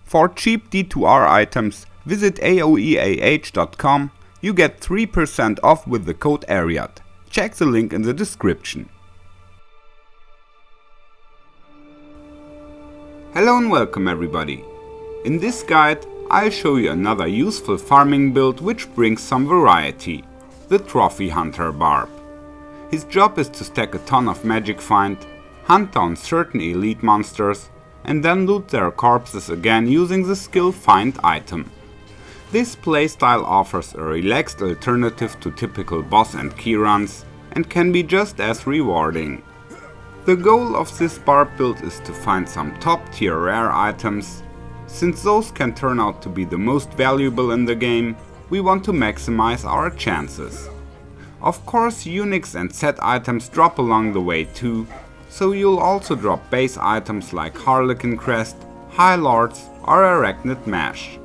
For cheap D2R items, visit aoeah.com. You get 3% off with the code Arreat. Check the link in the description. Hello and welcome everybody. In this guide I'll show you another useful farming build which brings some variety. The Trophy Hunter Barb. His job is to stack a ton of magic find, hunt down certain elite monsters, and then loot their corpses again using the skill Find item. This playstyle offers a relaxed alternative to typical boss and key runs and can be just as rewarding. The goal of this Barb build is to find some top tier rare items. Since those can turn out to be the most valuable in the game, we want to maximize our chances. Of course, uniques and set items drop along the way too, so you'll also drop base items like Harlequin Crest, High Lords or Arachnid Mesh.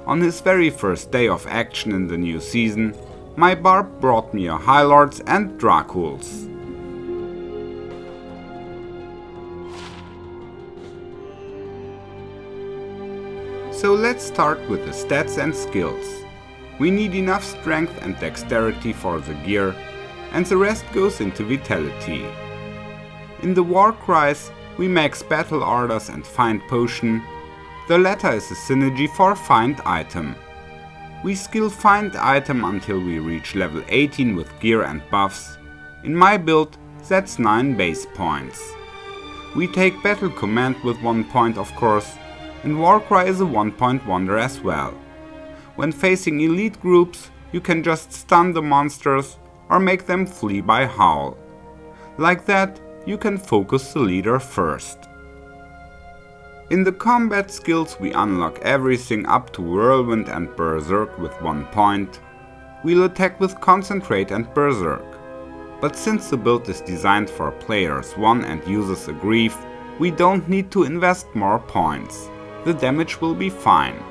On his very first day of action in the new season, my Barb brought me a High Lords and Draculs. So let's start with the stats and skills. We need enough strength and dexterity for the gear, and the rest goes into vitality. In the War Cries, we max battle orders and find potion. The latter is a synergy for find item. We skill find item until we reach level 18 with gear and buffs. In my build, that's 9 base points. We take battle command with 1 point of course, and Warcry is a 1 point wonder as well. When facing elite groups, you can just stun the monsters or make them flee by howl. Like that, you can focus the leader first. In the combat skills we unlock everything up to Whirlwind and Berserk with 1 point. We'll attack with Concentrate and Berserk. But since the build is designed for players 1 and uses a Grief, we don't need to invest more points. The damage will be fine.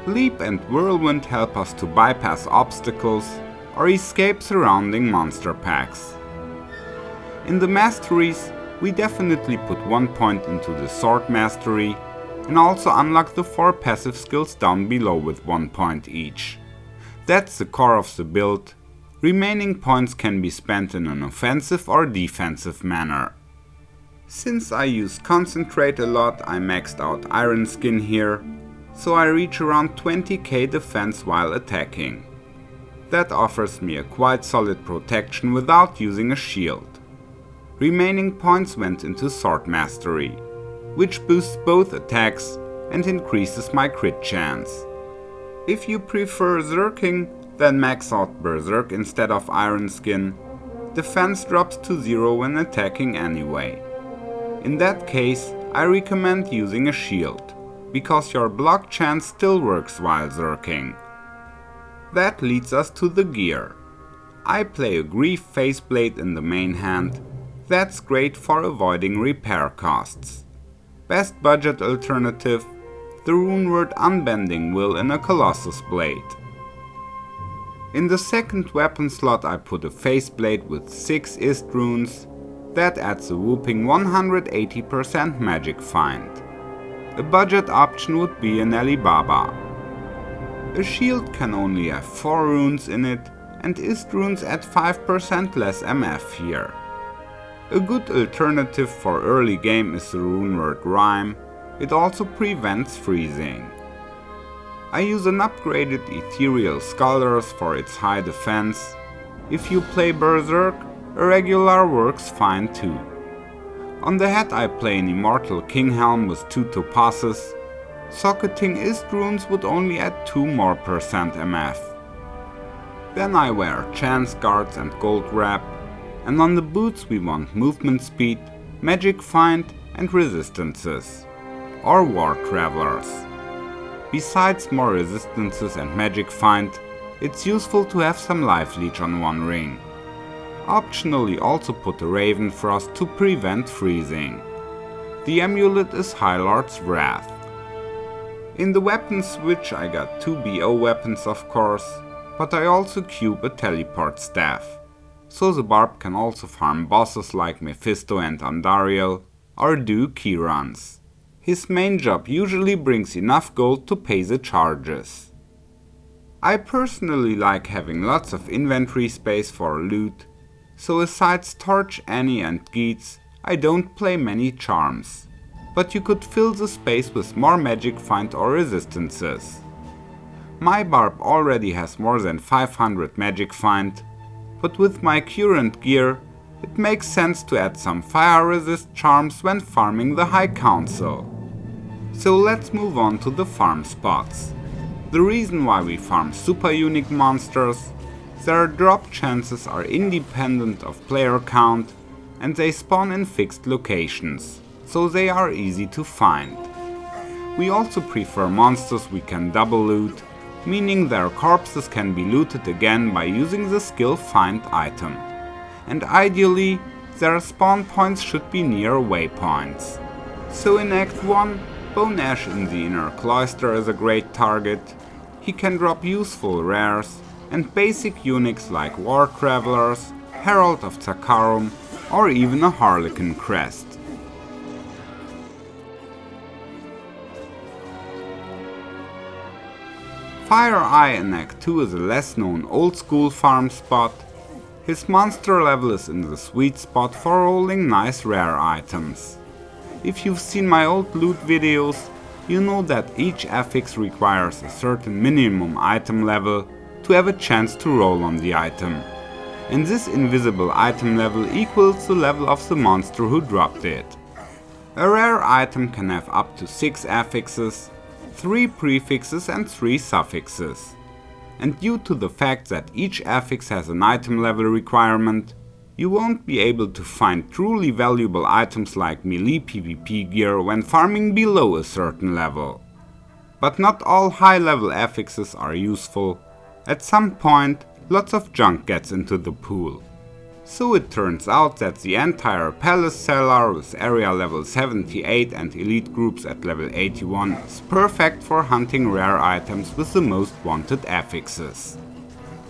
Leap and Whirlwind help us to bypass obstacles or escape surrounding monster packs. In the masteries, we definitely put 1 point into the Sword Mastery and also unlock the 4 passive skills down below with 1 point each. That's the core of the build. Remaining points can be spent in an offensive or defensive manner. Since I use Concentrate a lot, I maxed out Iron Skin here, so I reach around 20k defense while attacking. That offers me a quite solid protection without using a shield. Remaining points went into Sword Mastery, which boosts both attacks and increases my crit chance. If you prefer Zerking, then max out Berserk instead of Iron Skin. Defense drops to 0 when attacking anyway. In that case, I recommend using a shield, because your block chance still works while Zerking. That leads us to the gear. I play a Grief Faceblade in the main hand. That's great for avoiding repair costs. Best budget alternative, the runeword Unbending Will in a Colossus Blade. In the second weapon slot I put a Faceblade with 6 Ist runes. That adds a whooping 180% magic find. A budget option would be an Alibaba. A shield can only have 4 runes in it, and Ist runes add 5% less MF here. A good alternative for early game is the runeword Rhyme. It also prevents freezing. I use an upgraded Ethereal Scholars for its high defense. If you play Berserk, a regular works fine too. On the head I play an Immortal King Helm with 2 topazes. Socketing Ist runes would only add 2 more % MF. Then I wear Chance Guards and Gold Wrap, and on the boots we want movement speed, magic find and resistances, or War Travelers. Besides more resistances and magic find, it's useful to have some life leech on one ring. Optionally also put a Raven Frost to prevent freezing. The amulet is High Lord's Wrath. In the weapon switch I got 2 BO weapons of course, but I also cube a teleport staff, so the Barb can also farm bosses like Mephisto and Andariel, or do key runs. His main job usually brings enough gold to pay the charges. I personally like having lots of inventory space for loot, so besides Torch, Annie and Geats, I don't play many charms. But you could fill the space with more magic find or resistances. My Barb already has more than 500 magic find, but with my current gear, it makes sense to add some fire resist charms when farming the High Council. So let's move on to the farm spots. The reason why we farm super unique monsters, their drop chances are independent of player count and they spawn in fixed locations, so they are easy to find. We also prefer monsters we can double loot, meaning their corpses can be looted again by using the skill find item. And ideally, their spawn points should be near waypoints. So in Act 1, Bone Ash in the Inner Cloister is a great target. He can drop useful rares and basic uniques like War Travelers, Herald of Zakarum, or even a Harlequin crest. Fire Eye in Act 2 is a less known old school farm spot. His monster level is in the sweet spot for rolling nice rare items. If you've seen my old loot videos, you know that each affix requires a certain minimum item level to have a chance to roll on the item. And this invisible item level equals the level of the monster who dropped it. A rare item can have up to 6 affixes, 3 prefixes and 3 suffixes. And due to the fact that each affix has an item level requirement, you won't be able to find truly valuable items like melee PvP gear when farming below a certain level. But not all high level affixes are useful. At some point, lots of junk gets into the pool. So it turns out that the entire Palace Cellar with area level 78 and elite groups at level 81 is perfect for hunting rare items with the most wanted affixes.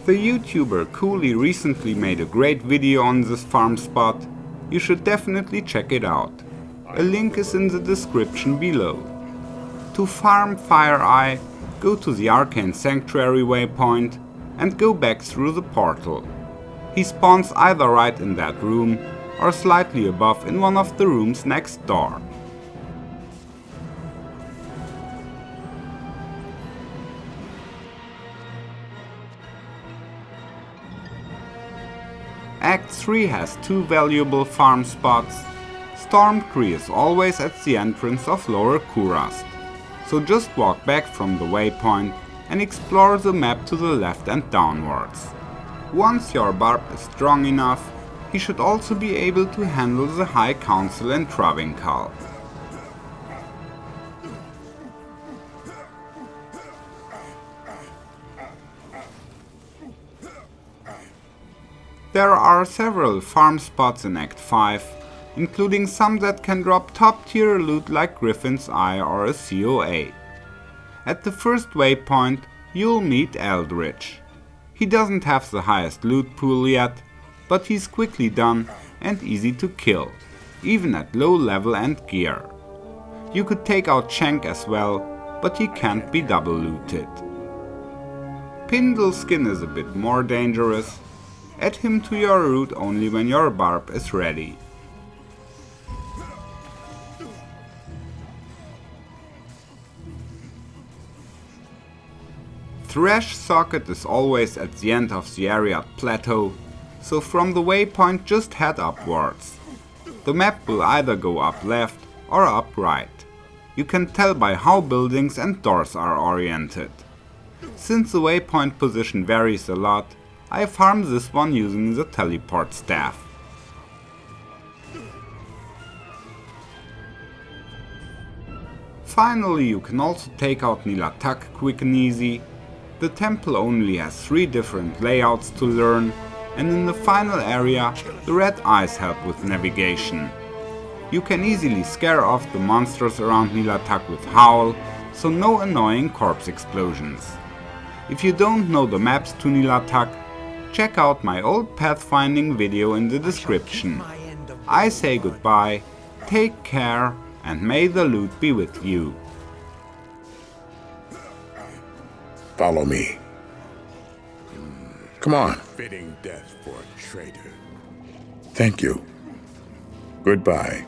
The YouTuber Cooley recently made a great video on this farm spot. You should definitely check it out. A link is in the description below. To farm Fire Eye, go to the Arcane Sanctuary waypoint and go back through the portal. He spawns either right in that room or slightly above in one of the rooms next door. Act 3 has 2 valuable farm spots. Stormtree is always at the entrance of Lower Kurast, so just walk back from the waypoint and explore the map to the left and downwards. Once your Barb is strong enough, he should also be able to handle the High Council in Travinkal. There are several farm spots in Act 5, including some that can drop top tier loot like Griffin's Eye or a COA. At the first waypoint, you'll meet Eldritch. He doesn't have the highest loot pool yet, but he's quickly done and easy to kill, even at low level and gear. You could take out Shank as well, but he can't be double looted. Pindleskin is a bit more dangerous. Add him to your route only when your Barb is ready. Thresh Socket is always at the end of the Arreat plateau, so from the waypoint just head upwards. The map will either go up left or up right. You can tell by how buildings and doors are oriented. Since the waypoint position varies a lot, I farm this one using the teleport staff. Finally, you can also take out Nilatak quick and easy. The temple only has 3 different layouts to learn, and in the final area, the red eyes help with navigation. You can easily scare off the monsters around Nilatak with Howl, so no annoying corpse explosions. If you don't know the maps to Nilatak, check out my old Pathfinding video in the description. I say goodbye, take care, and may the loot be with you. Follow me. Come on. Fitting death for a traitor. Thank you. Goodbye.